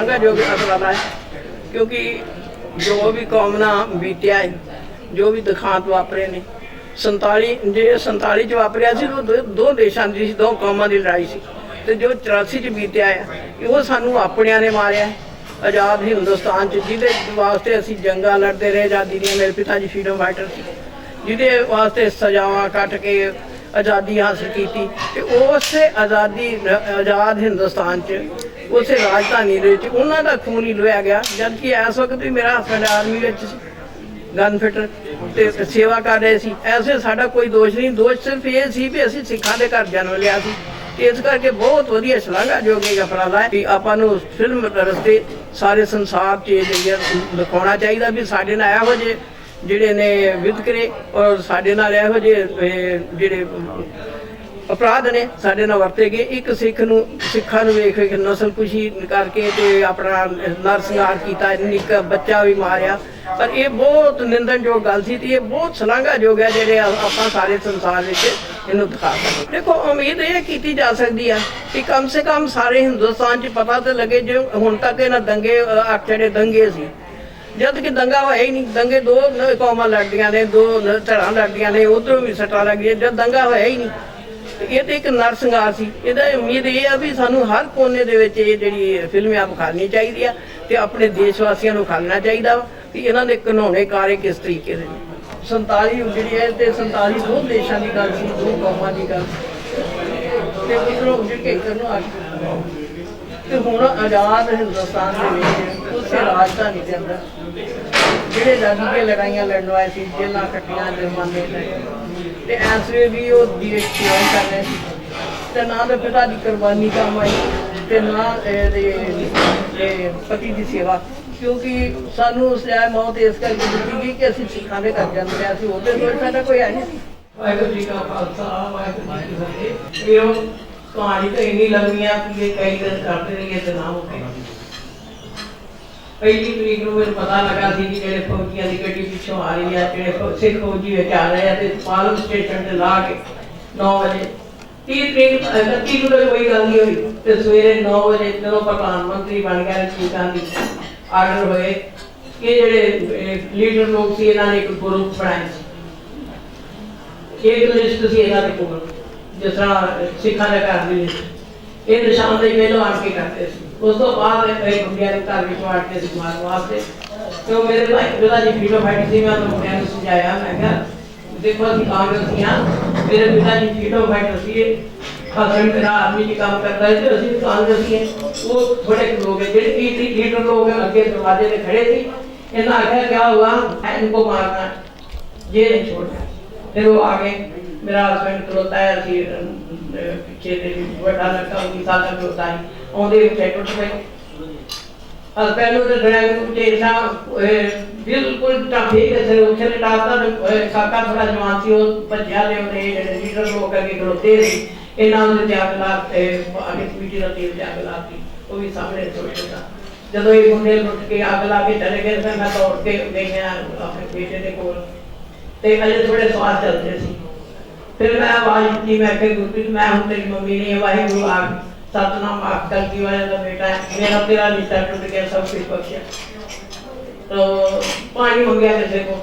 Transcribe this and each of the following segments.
ਸ਼ਲਾਘਾਯੋਗ ਉਪਰਾਲਾ है, क्योंकि जो भी कौम ना बीतिया है, जो भी दिखांत वापरे ने 47 च वापरिया सी, दो देशों की दो कौमां की लड़ाई सी, ते जो 84 च बीतिया है वो सानू अपनियां ने मारिया है। आज़ाद हिंदुस्तान च जिहदे वास्ते असीं जंगां लड़ते रहे, आज़ादी दी, मेरे पिता जी फ्रीडम फाइटर सी, जिहदे वास्ते सजावां कट के आज़ादी हासिल की, उस आज़ाद हिंदुस्तान च उस राजधानी उन्हों का खून ही लोया गया, जबकि इस वक्त भी मेरा हसबैंड आर्मी गन फिटर ते सेवा कर रहे सी। ऐसे साडा कोई दोष नहीं, दोष सिर्फ ये सी भी असीं सिखां दे घर जन्म लिया सी। इस करके बहुत वधिया शलाघायोग उपराला है कि आपां नूं फिल्म रस्ते सारे संसार च दिखाउणा चाहिए भी साडे नाल इहो जिहे जिहड़े ने वितकरे और साडे नाल इहो जिहे जिहड़े अपराध ने साडे नाल वरते गए। एक सिखां नूं वेख के नस्ल कुशी करके ते अपना नरसंहार कीता, निक्का बच्चा भी मारिया, पर ये बहुत निंदनयोग गल सी ते ये बहुत शलाघायोग है जिहड़े आपां सारे संसार विच इहनूं दिखा सकदे। देखो उम्मीद ये की जा सकती है कि कम से कम सारे हिंदुस्तान च पता तो लगे जो हुण तक इन्हां दंगे जिहड़े दंगे सी, जद कि दंगा होया ही नहीं। दंगे दो कौमां लड़दियां ने, दो धड़ां लड़दियां ने, उधरों भी सट्टां लगियां, जद दंगा होया ही नहीं। ये तो एक नरसंहार सी। इहदा उम्मीद ये है भी सानू हर कोने दे विच ये जिहड़ी फिल्म आ विखानी चाहिदी आ ते अपने देशवासियों नूं विखाना चाहिदा वा कि इन्हां दे घिनौने कार्य किस तरीके दे। 47 जिहड़ी है ते 47 दो देशां दी गल सी, दो कौमां दी गल ते उधरों उजड़ के इधर नूं आ गए ते हुण आज़ाद हिंदुस्तान दे विच उस राजधानी दे अंदर जिहड़े आज़ादी दी लड़ाइयां लड़न वाले सी, जेलां कट्टियां, जुर्माने ते इस वे भी वो देश सेवा कर रहे थे, ना तो पिता की कुर्बानी काम आई ते ना पति की सेवा, क्योंकि सानू उस मौत इस करके दिती गई कि असीं सिखां दे घर जन्म लिया सी, उहदे कोल साडा कोई है नहीं। वाहिगुरू जी का खालसा, वाहिगुरू जी की फतेह। कहानी तो इन्नी लंबी है कि ये कई दिन करते रहिए तो ना मुके। पहली तरीक नूं मैनूं पता लगा सी कि जिहड़े फौजियां दी गड्डी पिछों आ रही है, जिहड़े सिख फौजी विच आ रहे हैं ते पालम स्टेशन ते ला के 9 बजे 30 तरीक 31 नूं तो कोई गल नहीं हुई ते सवेरे 9 बजे जदों प्रधानमंत्री बन गया राजीव गांधी आर्डर होए कि जिहड़े लीडर लोग सी इन्हां ने एक ग्रुप बनाया सी, एक लिस्ट सी इन्हां दे कोल जिस तरह सिखां दे घर दी लिस्ट, ये निशानदेही पहलों आण के करते सी। उस तो बाद कई मुंडिया ने घर में वाट के मारने वास्ते तो मेरे भाई पिता जी फ्रीडम फाइटर सी, मैं मुंडिया ने समझाया, मैं कहा देखो असीं कांग्रेसी हाँ, मेरे पिता जी फ्रीडम फाइटर सी, हसबैंड मेरा आर्मी च काम करता है तो असीं कांग्रेसी हैं। वो थोड़े लोग हैं जिहड़े लीडर लोग अगे दरवाजे पे खड़े थे, इन्होंने आख्या क्या हुआ, इनको मारना ये नहीं छोड़ना। फिर वो आ गए, मेरा हसबैंड खलोता है, पिछे बड़ा लड़का 19 साल का खलोता है, आउंदे टुट गए। हसबैंड ने ड्राइवर ढेर सा बिल्कुल टाफे से उछल टापता, काका थोड़ा जवान सी, वो भज्या ले उन्हें लीडर लोग करके खलोते थे, इन्होंने उन्हें त्याग ला आगे कमेटी का तेल त्याग ला दी, वो भी सामने छोटे था। जब ये मुंडे लुट के आग ला के चले गए, फिर मैं दौड़ के गई अपने बेटे के कोल ते अजे थोड़े स्वाद चलते सी। फिर मैं आवाज दी, मैं कह गुरप्रीत मैं हूं तेरी मम्मी नहीं है, वाहिगुरू आ सतनाम आप गलती वाले का बेटा है, मेरा तेरा रिश्ता टूट गया, सब कुछ बख्शा। तो पानी मंगया किसी को,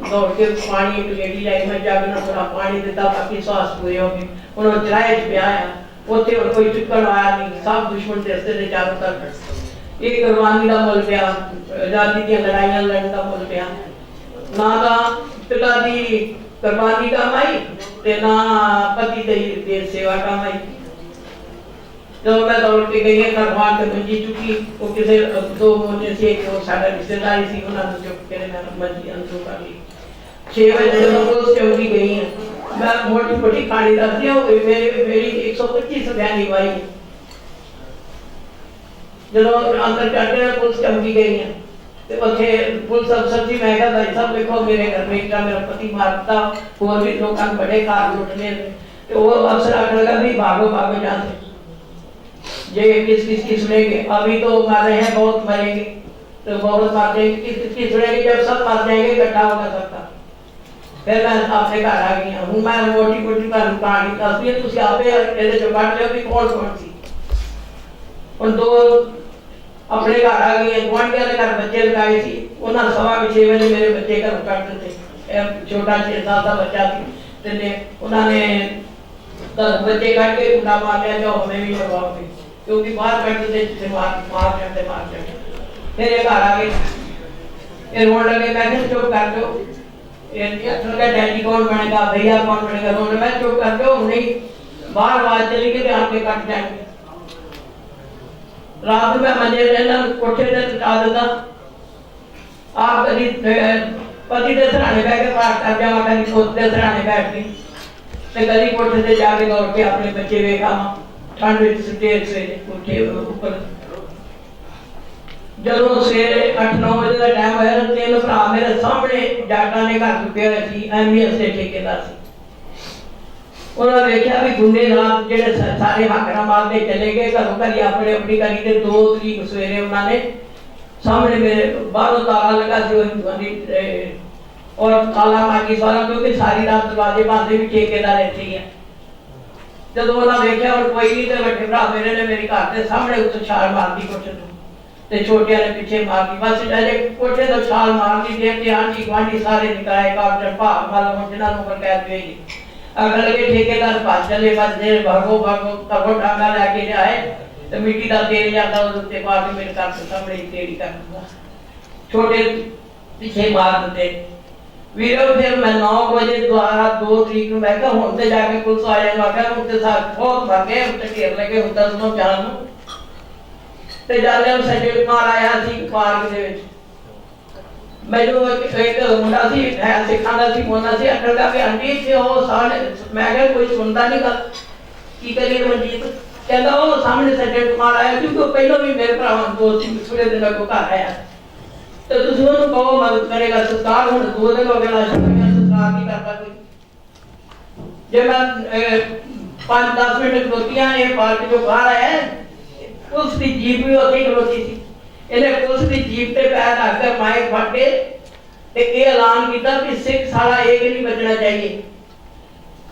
दौड़ के पानी एक लेडी लाई, मैं जागना थोड़ा पानी दिता, बाकी सांस पूरे हो गए। उन्होंने किराए च पिया है, उत्थे कोई चुक्कड़ आया नहीं, सब दुश्मन दसते थे चारों तरफ। ये कुर्बानी का मुल पिया, आजादी दी लड़ाइयां लड़न का मुल पिया, ना पिता की कुर्बानी काम आई ते ना पति दी देश सेवा काम आई। जब मैं दौड़ के गई है भगवान के मंजी चुकी, वो किसी दो मोटे से एक और साडा रिश्तेदारी सी, उन्होंने चुप के मैं मंजी अंदर कर ली। 6 बजे जब रोज चौकी गई है, मैं मोटी मोटी खानी रखती हूँ, मेरी 125 बयानी हुई। जब अंदर चढ़ते हैं पुलिस चौकी गई है, तो उसे पुलिस अफसर जी मैं कहा भाई साहब देखो मेरे घर में इतना मेरा पति मारता, और भी लोग बड़े कार लुटने, तो वो अफसर आखने लगा भी भागो भागो यहाँ से, ये किस की सुनेंगे, अभी तो मारे हैं बहुत मरेंगे, तो बहुत मारते किस सुनेंगे, जब सब मर जाएंगे इकट्ठा होगा सबका। फिर मैं अपने घर आ गई हूँ, मैं मोटी मोटी कहानी दसदी तुम आपे जो कट लियो भी कौन सी। उन 2 अपने घर आ गई, गुआढ़िया के घर बच्चे लगाए थे, उन्होंने 6:15 बजे मेरे बच्चे घरों कट दिते। छोटा 6 साल का बच्चा थी, उन्होंने 10 बच्चे कट के कुंडा मार लिया, जो हमें भी जवाब दी, क्योंकि बाहर कट देते मार चढ़ते। फिर ये घर आ गए, ये रोन लगे, मैं चुप कर दो, डैडी कौन बनेगा, भैया कौन बनेगा, रोने मैं चुप कर दो, नहीं बाहर आवाज चली गई, आपके कट जाएंगे। रात में मंजे रहना, कोठे से टिका देता, आप कभी पति के सराहने बैठ के पाठ कर जावा, कभी पोत के सराहने बैठ गई, तो कभी कोठे से जाके दौड़ के अपने बच्चे वेखा, ठंड में सुटे से कोठे ऊपर। ਜਦੋਂ ਸਵੇਰੇ 8-9 ਵਜੇ ਦਾ ਟਾਈਮ ਹੋਇਆ, 3 ਭਰਾ ਮੇਰੇ ਸਾਹਮਣੇ ਜਾਟਾਂ ਨੇ ਘਰ ਚੁੱਕੇ ਹੋਏ ਸੀ, ਐਮਬੀਐਸ ਦੇ ਠੇਕੇਦਾਰ ਸੀ। ਉਹਨਾਂ ਨੇ ਵੇਖਿਆ ਵੀ ਗੁੰਡੇ ਰਾਤ ਜਿਹੜੇ ਸਾਰੇ ਹਾਕਰਾਂ ਮਾਰਦੇ ਚਲੇ ਗਏ ਘਰੋਂ ਘਰੀ, ਆਪਣੇ ਆਪਣੀ ਕਰੀ ਤੇ 2 ਤਰੀਕ ਸਵੇਰੇ ਉਹਨਾਂ ਨੇ ਸਾਹਮਣੇ ਮੇਰੇ ਬਾਹਰੋਂ ਤਾਲਾ ਲੱਗਾ ਸੀ, ਉਹ ਹਿੰਦੂਆਂ ਦੀ ਔਰ ਤਾਲਾ ਮਾਰ ਕੇ ਸਾਰਾ, ਕਿਉਂਕਿ ਸਾਰੀ ਰਾਤ ਦਰਵਾਜ਼ੇ ਬੰਦ ਵੀ ਠੇਕੇਦਾਰ ਇੱਥੇ ਹੀ ਆ। ਜਦੋਂ ਉਹਨਾਂ ਵੇਖਿਆ ਹੁਣ ਕੋਈ ਨਹੀਂ, ਤੇ ਵੱਡੇ ਭਰਾ ਮੇਰੇ ਨੇ ਮੇਰੇ ਘਰ ਦੇ ਸਾਹਮਣੇ ਉੱਤੇ ਛਾਲ ਮਾਰਦੀ ਕੋਠੇ ਤੋਂ, ਤੇ ਛੋਟਿਆਂ ਨੇ ਪਿੱਛੇ ਮਾਰਦੀ, ਬਸ ਅਜੇ ਕੋਠੇ ਤੋਂ ਛਾਲ ਮਾਰਦੀ ਦੇਖ ਕੇ ਆਂਢੀ ਗੁਆਂਢੀ ਸਾਰੇ ਨਿਕਾਏ ਕਾਪਟਰ ਭਾਗ ਵਾਲਾ ਜਿਹਨਾਂ ਨੂੰ ਬਰਕੈਤ ਹੋਈ। अगर लगे ठेकेदार पास चले, बस देर भागो भागो तगो डांगा लेके जाए, तो मिट्टी का तेल जाता उस उत्ते पा के मेरे घर के सामने तेड़ी कर दूंगा, छोटे पीछे मार देते। वीरो फिर मैं 9 बजे दोबारा 2 तरीक में मैं कहा हुन ते जाके पुलिस आ जाए, मैं कहा उत्ते साथ बहुत भागे, उत्ते घेर लगे हुन 10-11 ते जाले सजे मार आया सी पार्क दे विच। मैनू एक मुंडा सी है सिखां दा सी, बोलना सी अटल का कि आंटी इत्थे ओ सामने, मैं कहा कोई सुनता नहीं गल, की करिए मनजीत, कहंदा ओ सामने सज्जन कुमार आया, क्योंकि पहलों भी मेरे भरावां दोस्त सी, थोड़े दिन अगों घर आया, तो तुसीं ओनूं कहो मदद करेगा। सरकार हुण 2 दिन हो गए लाश पईयां, सरकार नहीं करता कोई। जे मैं 5-10 मिनट खलोतियां, ये पार्क जो बाहर आया, उसकी जीप भी उत्थे खलोती सी, ਇਹਨੇ ਪੁਲਿਸ ਦੀ ਜੀਪ ਤੇ ਪੈਰ ਰੱਖ ਕੇ ਮਾਈਕ ਫੜ ਕੇ ਤੇ ਇਹ ਐਲਾਨ ਕੀਤਾ ਕਿ ਸਿੱਖ ਸਾਲਾ एक नहीं बचना चाहिए,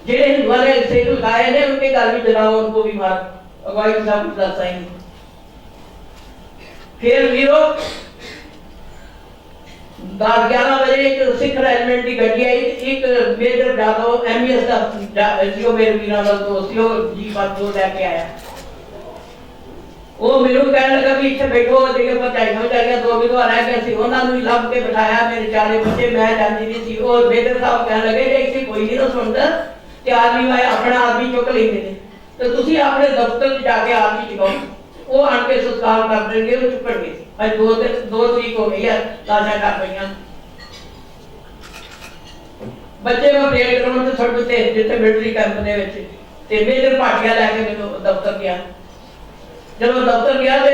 ਜਿਹੜੇ ਹਿੰਦੂਆਂ ਨੇ ਸਿੱਖ ਲਗਾਏ ਨੇ उनके घर भी जलाओ, उनको भी मार, अगवाई सब कुछ दस आएंगे। फिर वीरो 10-11 बजे एक सिख रेजिमेंट की गड्डी आई, एक मेजर जादव एमईएस का जो मेरे वीरों का दोस्त वो जीप दो लेके आया, वो मेनू कहने लगा भी इत्थे बैठो, जगह पर चाहिए 2 विधवा रह गए सी, उन्होंने भी लभ के बिठाया, मेरे 4 बच्चे, मैं जाती नहीं सी। और मेजर साहब कहने लगे जे इत्थे कोई नहीं ना सुनता, ते आदमी मैं अपना आदमी चुक लेंगे ने, तो तुसीं अपने दफ्तर जाके आदमी चुकाओ, वो आण के संस्कार कर देंगे, वो चुकणगे। अज 2 तरीक हो गई है, लाशां कर पईयां, बच्चे मैं परेड ग्राउंड ते छड्ड दित्ते जिथे मिलिटरी कैंप दे विच, ते मेजर भाटिया लैके मैनूं दफ्तर गया। जब दफ्तर गया तो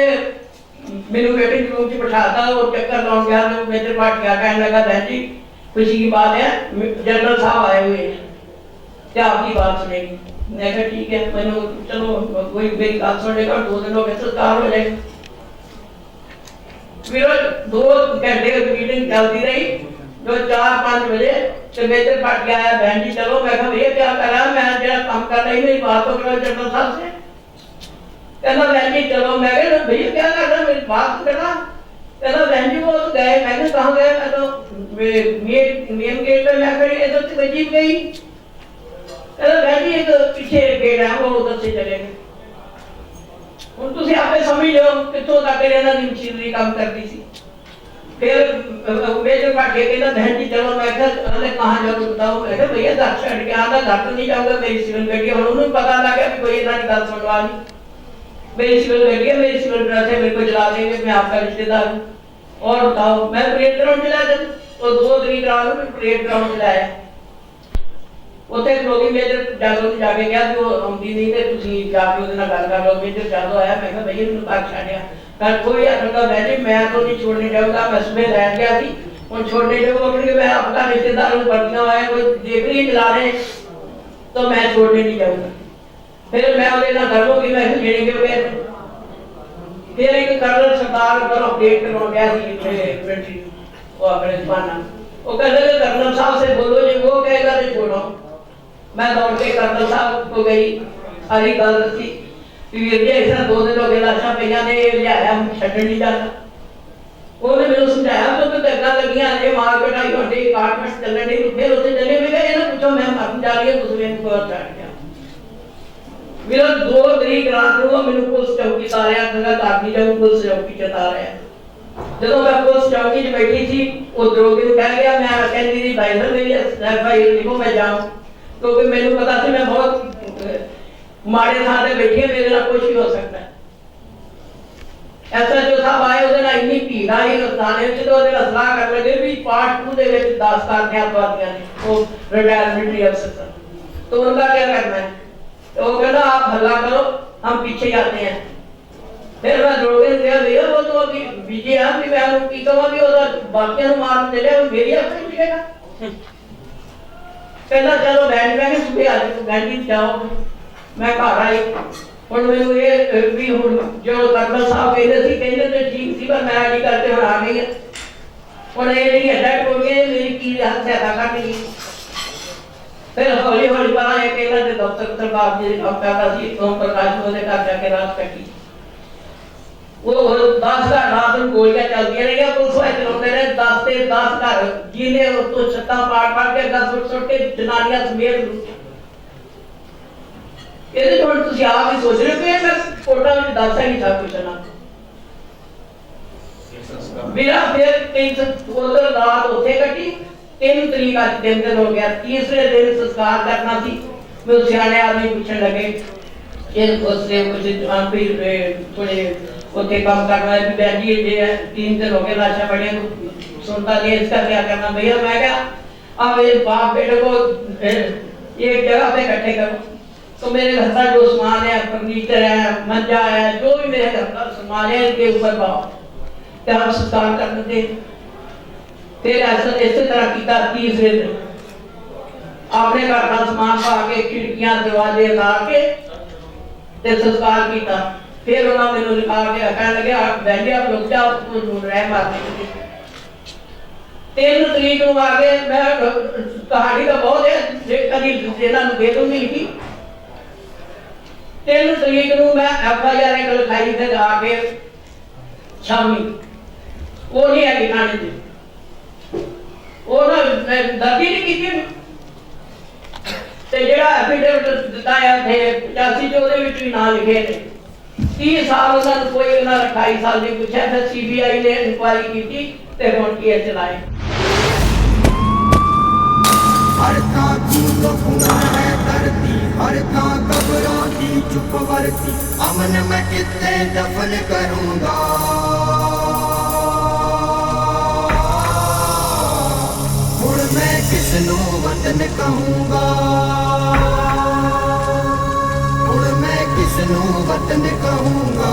मैनू वेटिंग रूम च बिठाता, और चक्कर लाउन गया तो मेजर भाटिया कहने लगा बहन जी खुशी की बात है, जनरल साहब आए हुए हैं, क्या आपकी बात सुनेगी। मैं कहा ठीक है, मैंने चलो कोई मेरी बात सुनेगा, 2 दिन हो गए संस्कार हो जाएगा। फिर 2 घंटे मीटिंग चलती रही, जो 4-5 बजे तो मेजर भाटिया आया, बहन जी चलो। मैं कहा भैया क्या कर रहा, मैं जरा काम कर रही, मेरी बात तो करो जनरल साहब से। कहना बहन जी चलो। मैं कहा भैया क्या कर रहा, मेरी बात करना। कहना बहन जी वो तो गए। मैंने कहाँ गए, मैं तो मेन गेट पे मैं खड़ी, इधर से जीप गई। कहना बहन जी एक पीछे गेट है, वो उधर से चले गए। ਹੁਣ ਤੁਸੀਂ ਆਪੇ ਸਮਝ ਲਓ ਕਿੱਥੋਂ ਤੱਕ ਇਹਨਾਂ ਦੀ ਮਸ਼ੀਨਰੀ ਕੰਮ ਕਰਦੀ ਸੀ। फिर मेजर भाटिया कहना बहन जी चलो। मैं कहाँ जाओ बताओ। मैं भैया घर छड़ के आना, घर तो नहीं जाऊंगा, मेरी सिविल गड्डी है। उन्होंने पता लग गया कोई इतना गल सुनवा नहीं, मेरी सिविल गड्डी है, मेरी सिविल ड्रेस है, मेरे को जला देंगे, मैं आपका रिश्तेदार हूँ। और बताओ। मैं परेड ग्राउंड चलाया तो 2 तरीक रात में परेड ग्राउंड चलाया। ਉੱਥੇ ਖਲੋਗੀ ਮੇਜਰ ਜਾਦੋ ਨੇ ਜਾ ਕੇ ਕਿਹਾ ਕਿ ਉਹ ਆਉਂਦੀ ਨਹੀਂ ਤੇ ਤੁਸੀਂ ਜਾ ਕੇ ਉਹਦੇ ਨਾਲ ਗੱਲ ਕਰ ਲਓ। ਮੇਜਰ ਜਾਦੋ ਆਇਆ। मैं कहा भैया ਮੈਨੂੰ ਬਾਹਰ ਛੱਡਿਆ कर कोई आखिरकार बैठे मैं तो नहीं छोड़ने जाऊंगा। मैं सुबह लैंड गया थी और छोड़ने जाऊंगा क्योंकि मैं अपना रिश्तेदार हूँ, वर्दियां आए कोई देख रही चला रहे तो मैं छोड़ने नहीं जाऊंगा। फिर मैं उन्हें ना कर लूँगी, मैं लेने के गए। फिर एक कर्नल सरदार पर अपडेट करवा गया थी वो अपने जमाना। वो कहते थे कर्नल साहब से बोलो जी, वो कहेगा तो छोड़ो। मैं दौड़ के कर्नल साहब को गई, सारी गल दसी। ਵੀਰ ਜੀ ਇਸ 2 ਦਿਨ ਹੋ ਗਏ ਲਾਸ਼ਾਂ ਪਈਆਂ ਨੇ, ਇਹ ਲਿਆਇਆ ਛੱਡਣ ਨਹੀਂ ਜਾਂਦਾ। ਉਹਨੇ ਮੈਨੂੰ ਸਮਝਾਇਆ ਕਿ ਤੂੰ ਅੱਗਾ ਲੱਗੀਆਂ ਜੇ ਮਾਰ ਕਟਾਈ ਹੁੰਦੀ ਕਾਰਪੈਂਟ ਚੱਲਣ ਦੀ, ਫਿਰ ਉੱਥੇ ਚੱਲੇ ਵੀ ਗਏ ਇਹਨਾਂ ਪੁੱਛੋ ਮੈਂ ਮਰਨ ਜਾ ਰਹੀ ਹਾਂ, ਤੁਸੀਂ ਮੈਨੂੰ ਕੋਲ ਛੱਡ ਗਿਆ। ਮੇਰਾ 2 ਤਰੀਕ ਰਾਤ ਨੂੰ ਮੈਨੂੰ ਪੁਲਿਸ ਚੌਕੀ ਤਾਰਿਆ, ਕਹਿੰਦਾ ਕਾਰਨੀ ਜਾਊ ਪੁਲਿਸ ਚੌਕੀ ਚ ਤਾਰਿਆ। ਜਦੋਂ ਮੈਂ ਪੁਲਿਸ ਚੌਕੀ 'ਚ ਬੈਠੀ ਸੀ ਉਹ ਦਰੋਗੇ ਨੂੰ ਕਹਿ ਗਿਆ ਮੈਂ ਕਹਿੰਦੀ ਦੀ ਭਾਈ ਸਰ ਮੇਰੀ ਭਾਈ ਲਿਖੋ ਮੈਂ ਜਾऊं, ਕਿਉਂਕਿ ਮੈਨੂੰ ਪਤਾ ਸੀ ਮੈਂ ਬਹੁਤ ਮਾੜੇ ਥਾਂ ਤੇ ਬੈਠੀ ਹਾਂ, ਮੇਰੇ ਨਾਲ ਕੁਝ ਵੀ ਹੋ ਸਕਦਾ ਹੈ। ਐਸਾ ਜੋ ਸਾਹਿਬ ਆਏ ਉਹਦੇ ਨਾਲ ਇੰਨੀ ਭੀੜ ਆਈ ਥਾਣੇ ਵਿੱਚ, ਤੇ ਉਹਦੇ ਨਾਲ ਸਲਾਹ ਕਰ ਲਗੇ ਵੀ ਪਾਰਟ 2 ਦੇ ਵਿੱਚ 10 ਕਰਦਿਆਂ ਤੁਹਾਡੀਆਂ ਨੇ ਉਹ ਰਿਟਾਇਰਮੈਂਟ ਅਫਸਰ, तो उनका क्या करना है? तो वो कहता आप हल्ला करो हम पीछे आते हैं। फिर मैं दौड़ के गया, भैया वो तो अभी बीजे हैं कि मैं की कमा भी होता बाकी ਨੂੰ ਮਾਰਨ ਦੇ ਲਿਆ ਮੇਰੀ ਆਪਣੀ ਮਿਲੇਗਾ। ਕਹਿੰਦਾ ਚਲੋ ਬੈਠ ਕੇ ਸੁਬਹ ਅੱਜ ਤੋਂ ਗਾਂਧੀ ਜਾਓ। ਮੈਂ ਘਰ ਆਈ, ਹੁਣ ਮੈਨੂੰ ਇਹ ਵੀ ਹੁਣ ਜੋ ਕਰਨਲ ਸਾਹਿਬ ਕਹਿੰਦੇ ਤੇ ਠੀਕ ਸੀ, ਪਰ ਮੈਂ ਨਹੀਂ ਕਰਕੇ ਹੁਣ ਆ ਗਈ ਹਾਂ। ਹੁਣ ਇਹ ਜਿਹੜੀ ਅਟੈਕ ਹੋ ਗਈ ਮੇਰੀ ਕੀ ਸਹਾਇਤਾ ਕਰਨੀ। फिर हौली हौली पता है कि इधर दफ्तर सरकार जी काम करता सी ओम प्रकाश को ने कर जाके रात कटी। वो 10 का रात में गोलियां चलती रही, पुलिस वाले चलाते रहे 10 से 10 घर जिले तो छत्ता पाट के 10 फुट के जनानियां समेत। ਇਹਦੇ ਤੋਂ ਤੁਸੀਂ ਆਪ ਹੀ ਸੋਚ ਰਹੇ ਹੋ ਕਿ ਮੈਂ ਕੋਟਾ ਵਿੱਚ ਦੱਸ ਹੀ ਨਹੀਂ ਸਕਦਾ ਕੁਛ ਨਾ। ਮੇਰਾ ਫਿਰ 3 ਰਾਤ ਉੱਥੇ ਕੱਟੀ। 3 तरीक आज दिन हो गया, तीसरे दिन संस्कार करना थी। मैं सियाने आदमी पूछने लगे उससे कुछ थोड़े उसे काम करना है बहन जी ये 3 दिन हो गए लाशा पड़िया सुनता नहीं, इसका क्या करना? भैया मैं क्या अब ये बाप बेटे को एक जगह पे इकट्ठे करो। तो मेरे घर का जो सामान है, फर्नीचर है, मंजा है, जो भी मेरे घर का सामान है इनके ऊपर पाओ तो हम संस्कार कर देते। फिर ऐसा इसी तरह किया। तीसरे दिन अपने घर का सामान पा के खिड़कियां दरवाजे ला के संस्कार किया। फिर उन्होंने मैंने लिखा के कहने लगे बहन जी आप रुक जाओ रह मारने। 3 तरीक को आगे मैं कहानी का बहुत है कभी जेना दे दूंगी लिखी। 3 तरीक को मैं FIR लिखाई थे जाके शामी, वो नहीं है दिखाने दी दर्जी नहीं की जो एफिडेविट दिखाया थे 85 जो भी ना लिखे थे। 30 साल उन्होंने कोई 28 साल नहीं पूछा। फिर CBI ने इंक्वायरी की ते हुण केस चलाए। हर था खून खून है धरती, हर था कब्रों की चुप वर्ती, अमन मैं कितने दफन करूंगा। मैं किसनू वतन कहूँगा, मैं किसनू वतन कहूँगा।